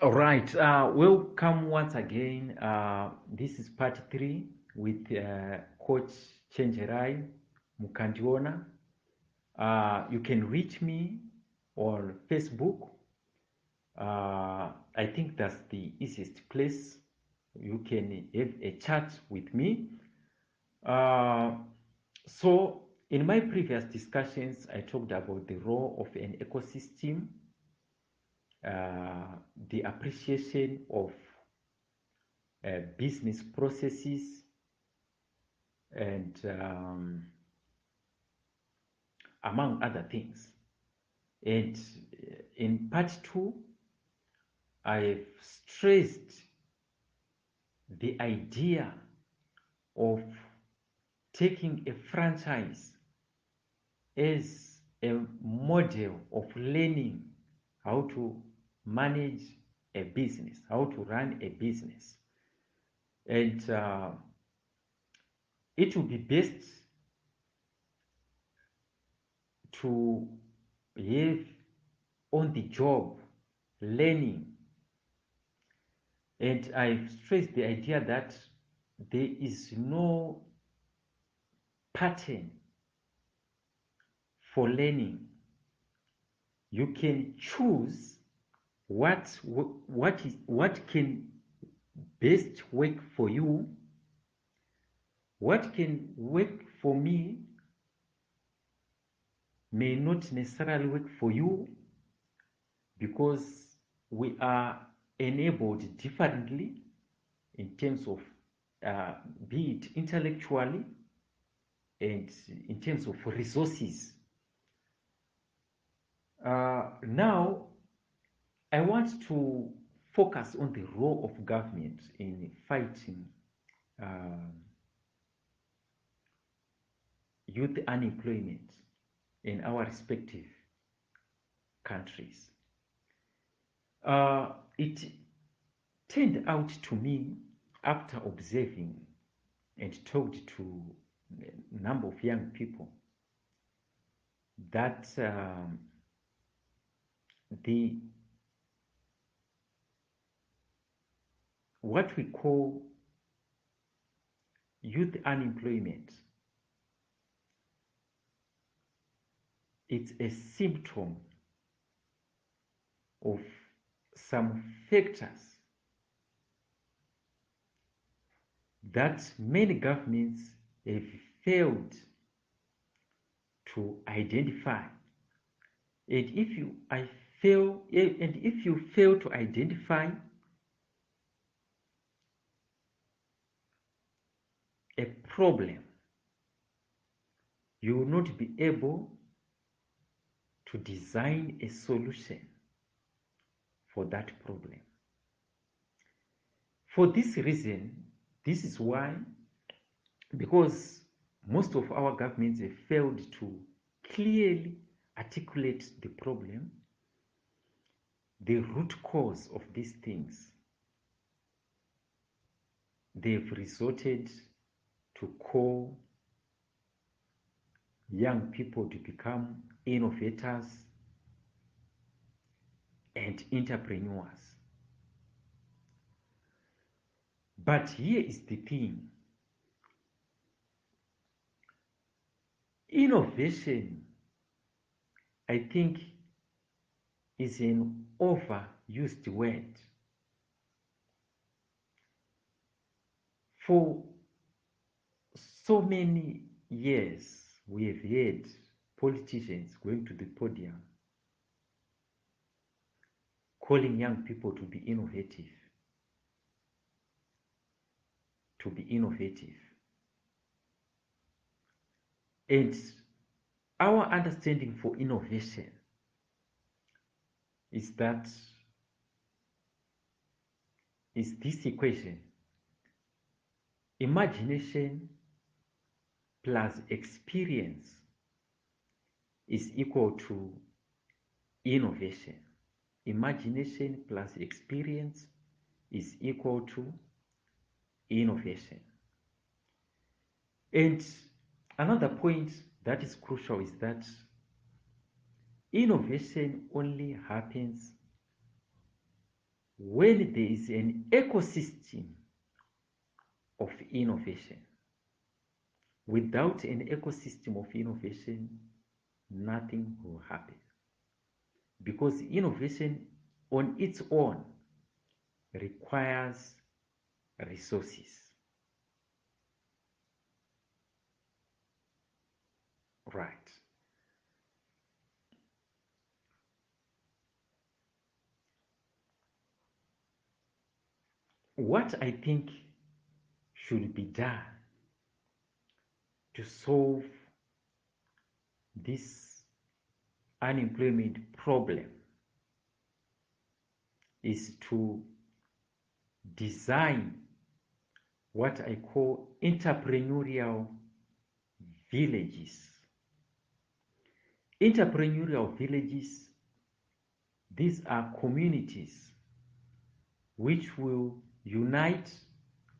All right. Welcome once again. This is part 3 with Coach Chenjerai, Mukandionak. You can reach me on Facebook. I think that's the easiest place. You can have a chat with me. So, in my previous discussions, I talked about the role of an ecosystem, the appreciation of business processes, and among other things. And in part 2, I've stressed the idea of taking a franchise as a model of learning how to manage a business, how to run a business. And it would be best to have on the job learning. And I've stressed the idea that there is no pattern for learning. You can choose what can best work for you. What can work for me may not necessarily work for you, because we are enabled differently in terms of be it intellectually and in terms of resources. Now, I want to focus on the role of government in fighting youth unemployment in our respective countries. It turned out to me, after observing and talked to a number of young people, that what we call youth unemployment, it's a symptom of some factors that many governments have failed to identify. And if you fail to identify a problem, you will not be able to design a solution for that problem. For this reason, this is why, because most of our governments have failed to clearly articulate the problem, the root cause of these things, they've resorted to call young people to become innovators and entrepreneurs. But here is the thing. Innovation, I think, is an overused word. For so many years, we have heard politicians going to the podium calling young people to be innovative. To be innovative. And our understanding for innovation is this equation: imagination plus experience is equal to innovation. Imagination plus experience is equal to innovation. And another point that is crucial is that innovation only happens when there is an ecosystem of innovation. Without an ecosystem of innovation, nothing will happen. Because innovation on its own requires resources. Right. What I think should be done to solve this unemployment problem is to design what I call entrepreneurial villages. Entrepreneurial villages, these are communities which will unite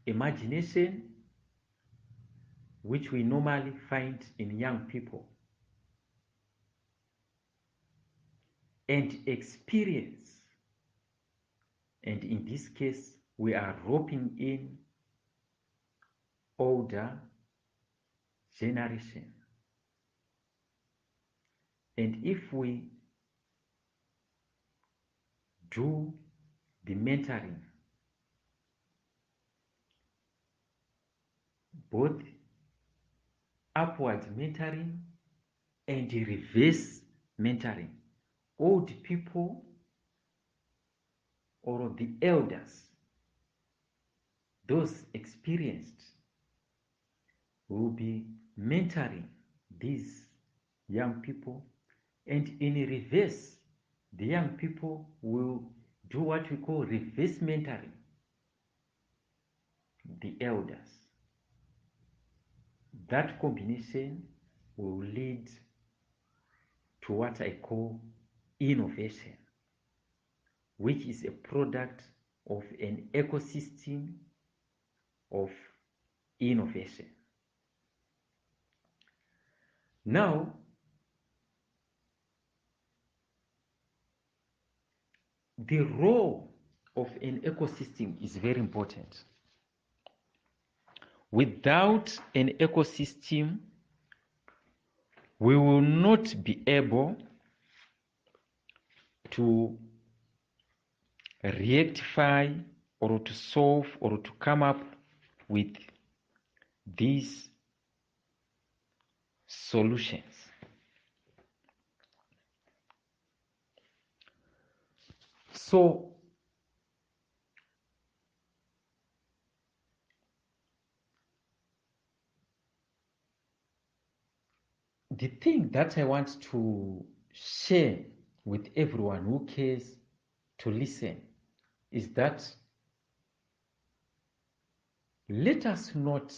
imagination, which we normally find in young people, and experience. And in this case, we are roping in older generation. And if we do the mentoring, both upward mentoring and reverse mentoring, old people or the elders, those experienced, will be mentoring these young people, and in reverse, the young people will do what we call reverse mentoring the elders. That combination will lead to what I call innovation, which is a product of an ecosystem of innovation. Now, the role of an ecosystem is very important. Without an ecosystem, we will not be able to rectify or to solve or to come up with these solutions. So, the thing that I want to share with everyone who cares to listen is that let us not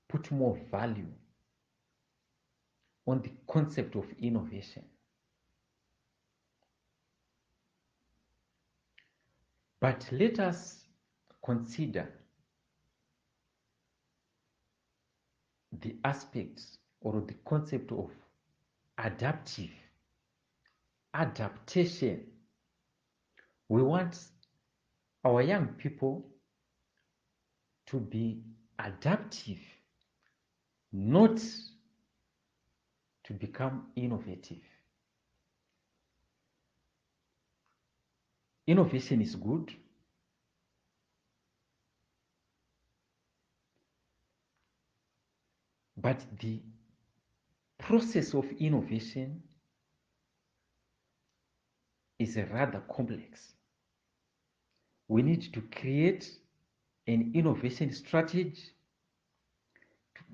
put more value on the concept of innovation, but let us consider the aspects or the concept of adaptation. We want our young people to be adaptive, not to become innovative. Innovation is good, but the process of innovation is rather complex. We need to create an innovation strategy.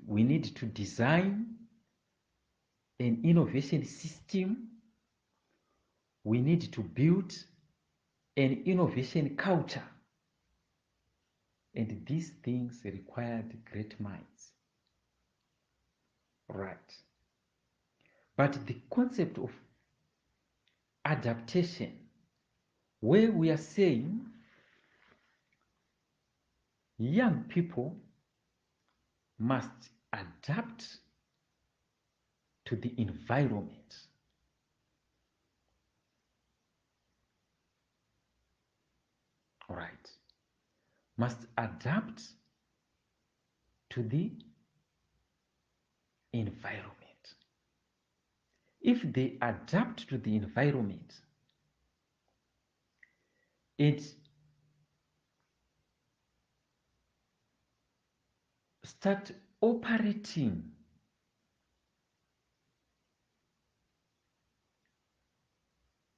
We need to design an innovation system. We need to build an innovation culture. And these things required great minds. Right. But the concept of adaptation, where we are saying young people must adapt to the environment. right, must adapt to the environment. If they adapt to the environment, it start operating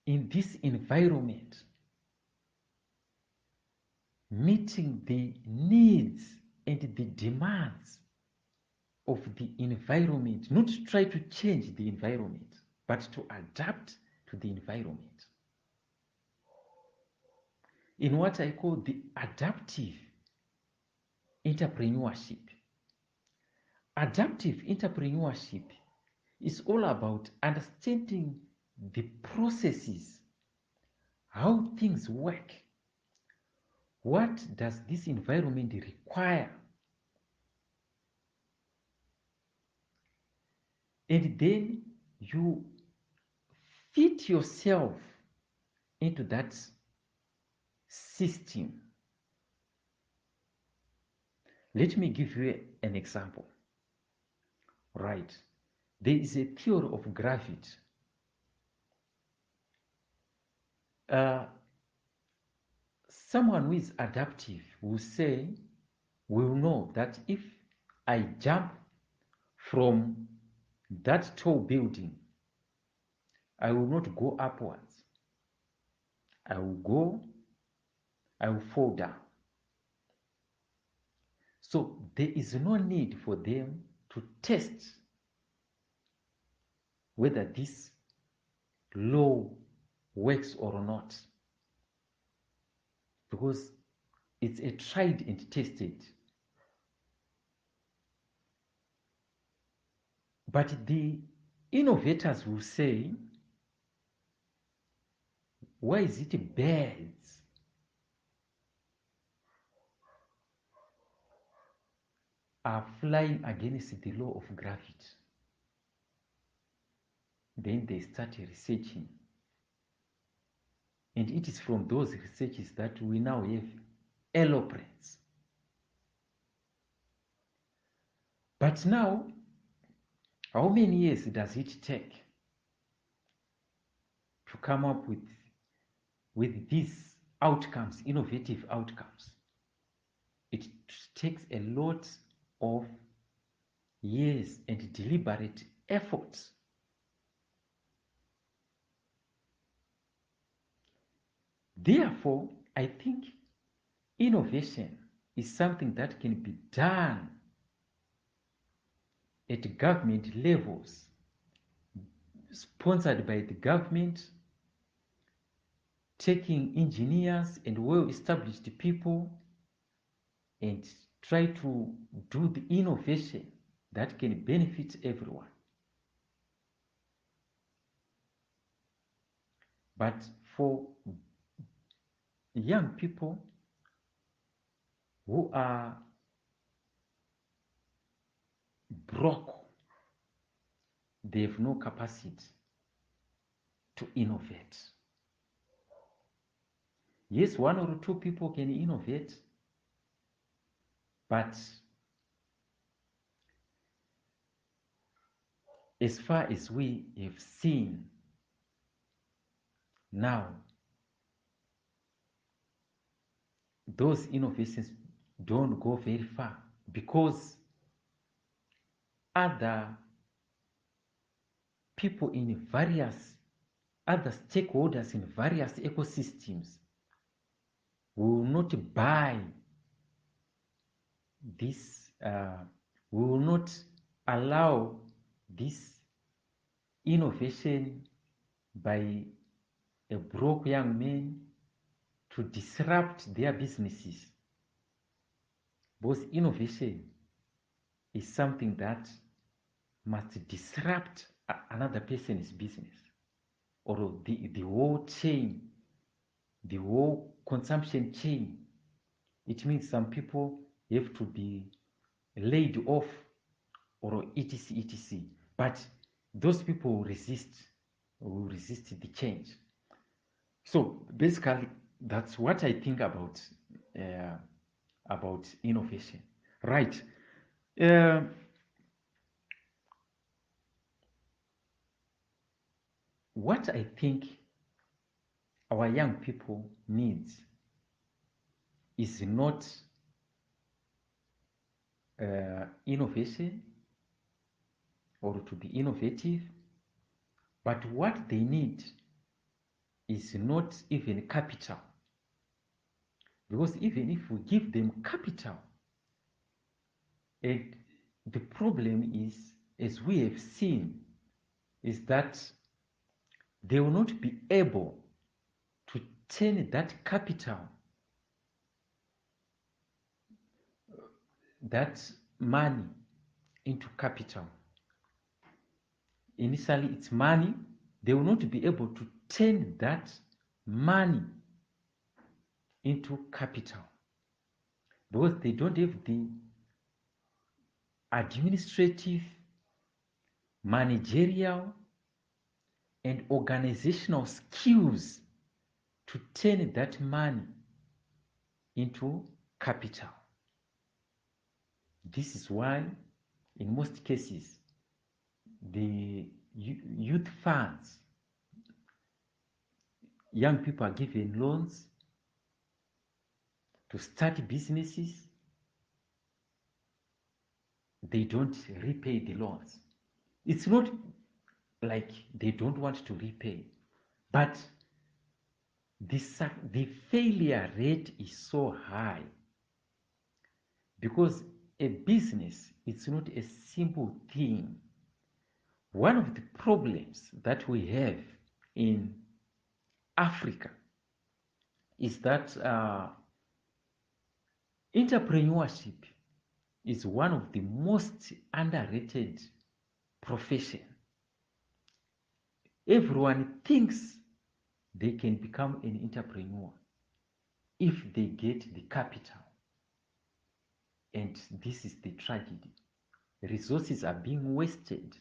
in this environment, meeting the needs and the demands of the environment, not to try to change the environment, but to adapt to the environment. In what I call the adaptive entrepreneurship. Adaptive entrepreneurship is all about understanding the processes, how things work. What does this environment require? And then you fit yourself into that system. Let me give you an example. Right. There is a theory of gravity. Someone who is adaptive will know that if I jump from that tall building, I will not go upwards. I will fall down. So there is no need for them to test whether this law works or not, because it's a tried and tested. But the innovators will say, why is it birds are flying against the law of gravity? Then they start researching. And it is from those researches that we now have aeroplanes. But now, how many years does it take to come up with these outcomes, innovative outcomes? It takes a lot of years and deliberate efforts. Therefore, I think innovation is something that can be done at government levels, sponsored by the government, taking engineers and well-established people and try to do the innovation that can benefit everyone. But for young people who are broke, they have no capacity to innovate. Yes, one or two people can innovate, but as far as we have seen now, those innovations don't go very far because other people in various other stakeholders in various ecosystems will not buy this, will not allow this innovation by a broke young man to disrupt their businesses. Because innovation is something that must disrupt another person's business or the whole chain, the whole consumption chain. It means some people have to be laid off or etc. But those people will resist the change. So basically, that's what I think about innovation. Right. Uh, what I think our young people needs is not innovation or to be innovative, but what they need is not even capital. Because even if we give them capital, and the problem is, as we have seen, is that they will not be able to turn that capital, that money, into capital. Initially, it's money. They will not be able to turn that money into capital because they don't have the administrative, managerial, and organizational skills to turn that money into capital. This is why, in most cases, the youth funds, young people are given loans to start businesses. They don't repay the loans. It's not like they don't want to repay, but the failure rate is so high because a business, it's not a simple thing. One of the problems that we have in Africa is that entrepreneurship is one of the most underrated profession. Everyone thinks they can become an entrepreneur if they get the capital. And this is the tragedy. Resources are being wasted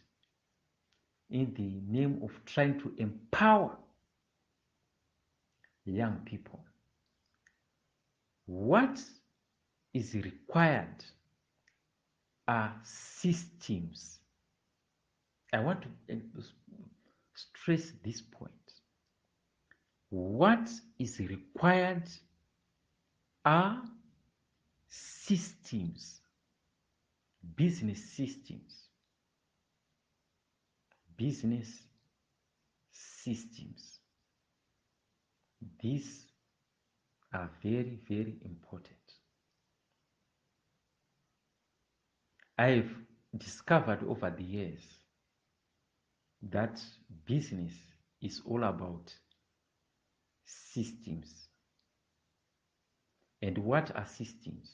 in the name of trying to empower young people. What is required are systems. I want to stress this point. What is required are systems, business systems, business systems. These are very, very important. I've discovered over the years that business is all about systems. And what are systems?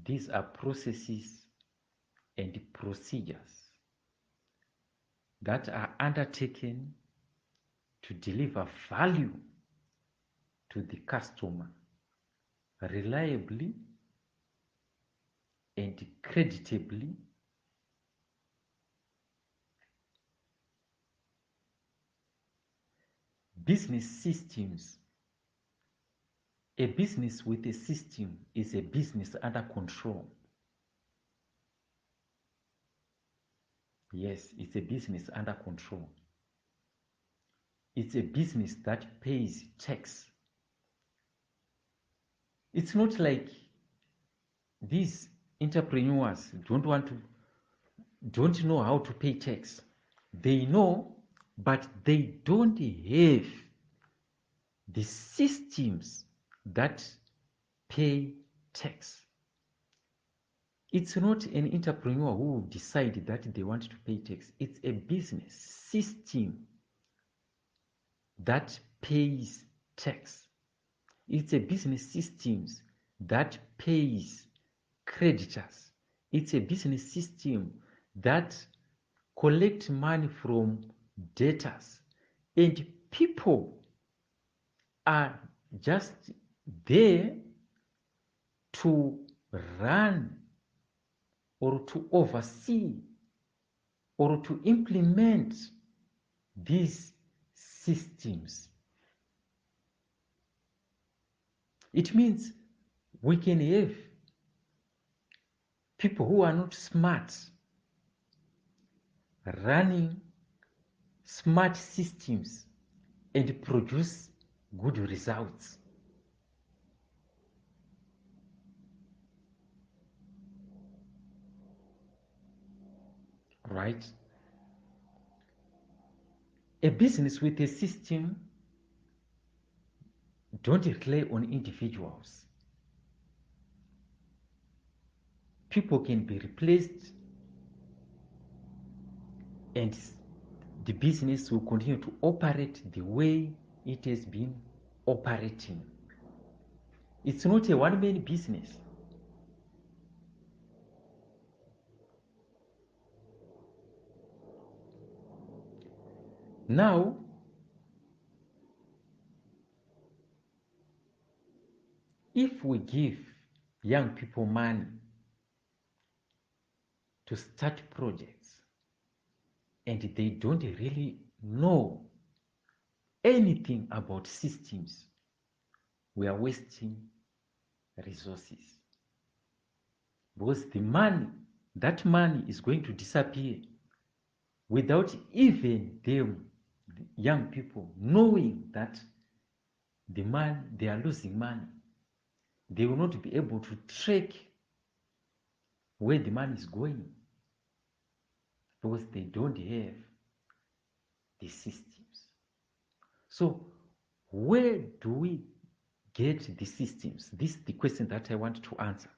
These are processes and procedures that are undertaken to deliver value to the customer reliably and creditably. Business systems. A business with a system is a business under control. Yes, it's a business under control. It's a business that pays tax. It's not like these entrepreneurs don't know how to pay tax. They know, but they don't have the systems that pay tax. It's not an entrepreneur who will decide that they want to pay tax. It's a business system that pays tax. It's a business system that pays creditors. It's a business system that collects money from debtors. And people are just there to run or to oversee or to implement these systems. It means we can have people who are not smart running smart systems and produce good results. Right? A business with a system don't rely on individuals. People can be replaced and the business will continue to operate the way it has been operating. It's not a one-man business. Now, if we give young people money to start projects and they don't really know anything about systems, we are wasting resources. Because that money is going to disappear without even them, the young people, knowing that they are losing money. They will not be able to track where the money is going because they don't have the systems. So where do we get the systems? This is the question that I want to answer.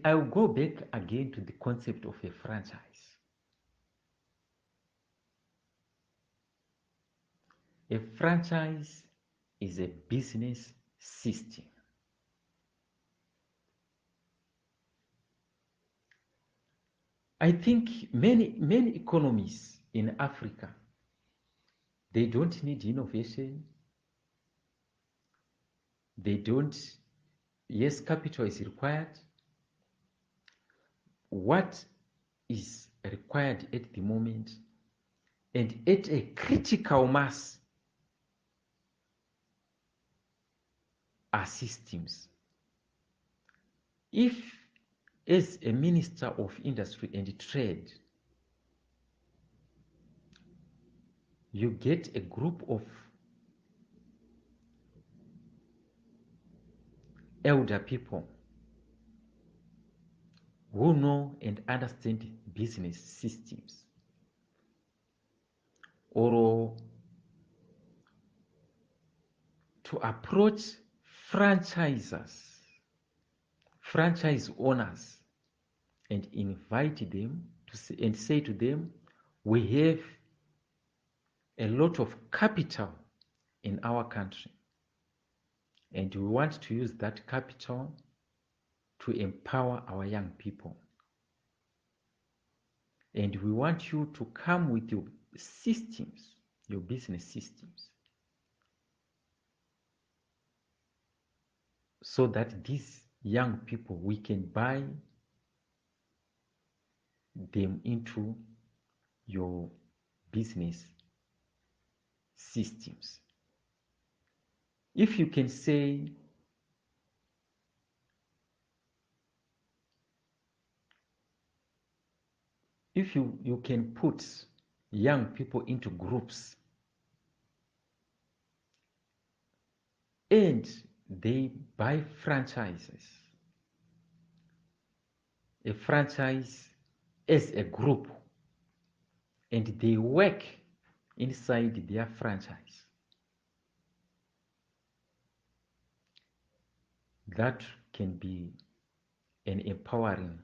I'll go back again to the concept of a franchise. A franchise is a business system. I think many economies in Africa, they don't need innovation. They don't, yes, capital is required. What is required at the moment and at a critical mass are systems. If, as a Minister of Industry and Trade, you get a group of elder people who know and understand business systems, or to approach franchise owners and invite them and say to them, we have a lot of capital in our country and we want to use that capital to empower our young people. And we want you to come with your systems, your business systems, so that these young people, we can buy them into your business systems. If you can say, if you can put young people into groups and they buy franchises, a franchise as a group, and they work inside their franchise, that can be an empowering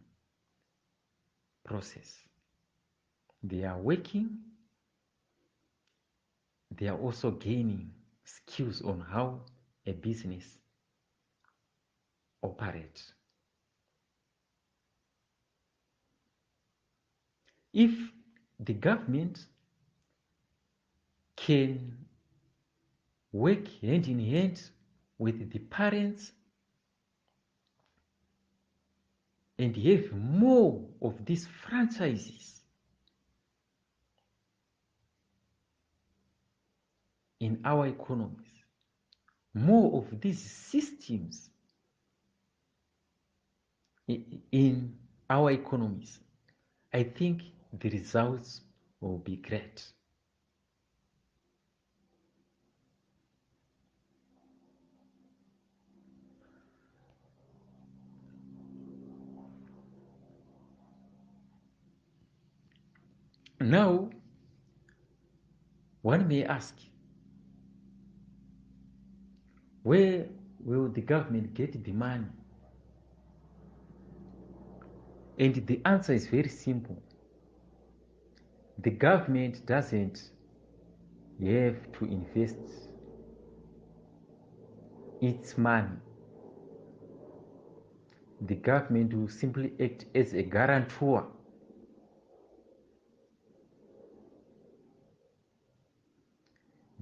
process. They are working, they are also gaining skills on how a business operates. If the government can work hand in hand with the parents and have more of these franchises, in our economies, more of these systems in our economies, I think the results will be great. Now, one may ask, where will the government get the money? And the answer is very simple. The government doesn't have to invest its money. The government will simply act as a guarantor.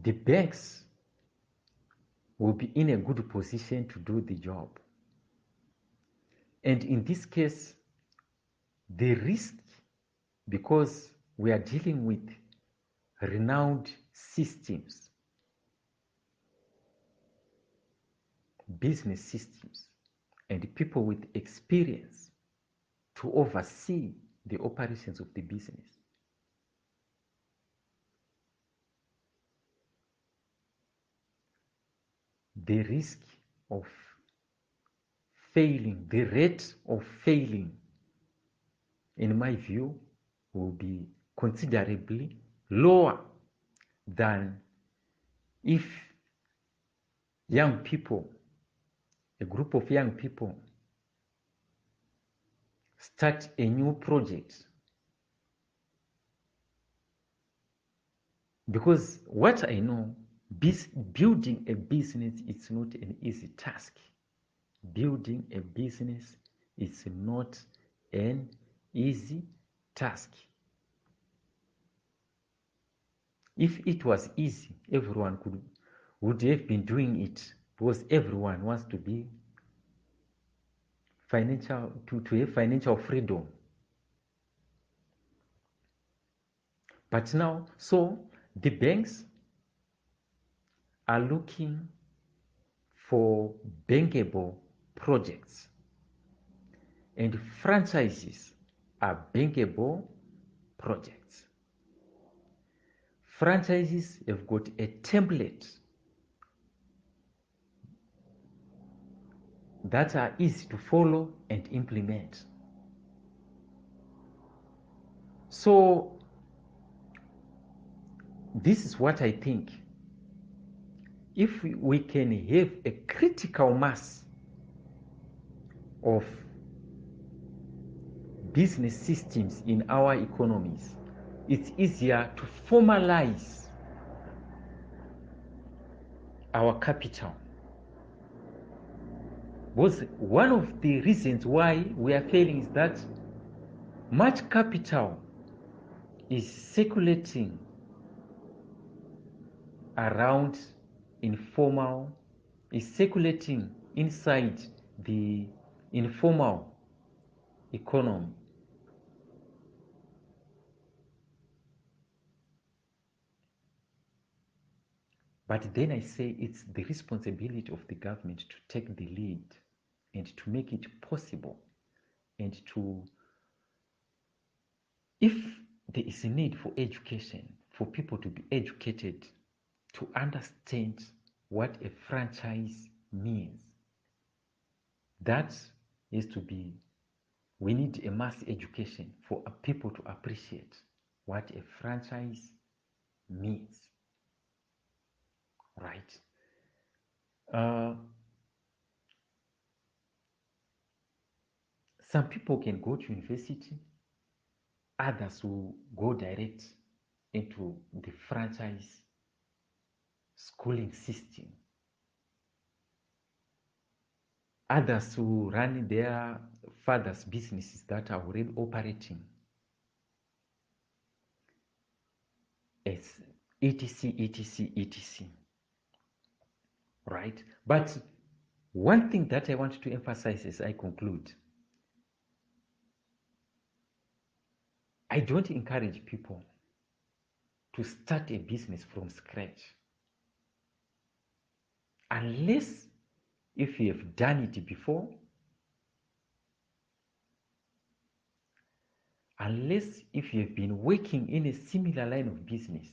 The banks will be in a good position to do the job. And in this case, the risk, because we are dealing with renowned systems, business systems, and people with experience to oversee the operations of the business. The risk of failing, the rate of failing, in my view, will be considerably lower than if young people, a group of young people, start a new project. Because what I know, building a business is not an easy task. Building a business is not an easy task. If it was easy, everyone would have been doing it, because everyone wants to be financial, to have financial freedom. But now, so the banks are looking for bankable projects, and franchises are bankable projects. Franchises have got a template that are easy to follow and implement. So this is what I think. If we can have a critical mass of business systems in our economies, it's easier to formalize our capital. Because one of the reasons why we are failing is that much capital is circulating around informal, is circulating inside the informal economy. But then I say it's the responsibility of the government to take the lead and to make it possible, and to, if there is a need for education, for people to be educated, to understand what a franchise means, that is to be, we need a mass education for people to appreciate what a franchise means, right? Some people can go to university, others will go direct into the franchise schooling system. Others who run their father's businesses that are already operating as etc, etc, etc. Right? But one thing that I want to emphasize as I conclude, I don't encourage people to start a business from scratch. unless if you have done it before, unless if you have been working in a similar line of business.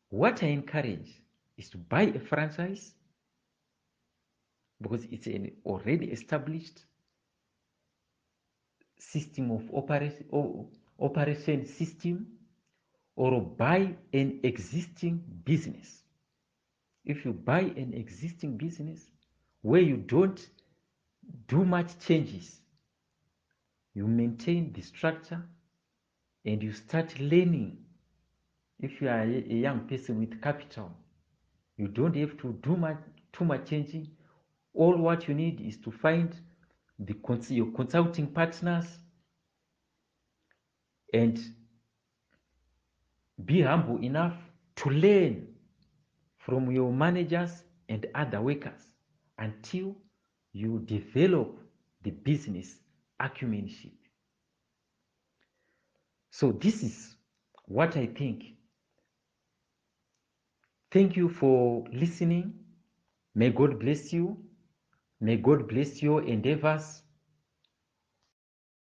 What I encourage is to buy a franchise because it's an already established system of operation system, or buy an existing business. If you buy an existing business where you don't do much changes, you maintain the structure and you start learning. If you are a young person with capital, you don't have to do too much changing. All what you need is to find your consulting partners and be humble enough to learn from your managers and other workers until you develop the business acumenship. So this is what I think. Thank you for listening. May God bless you. May God bless your endeavors.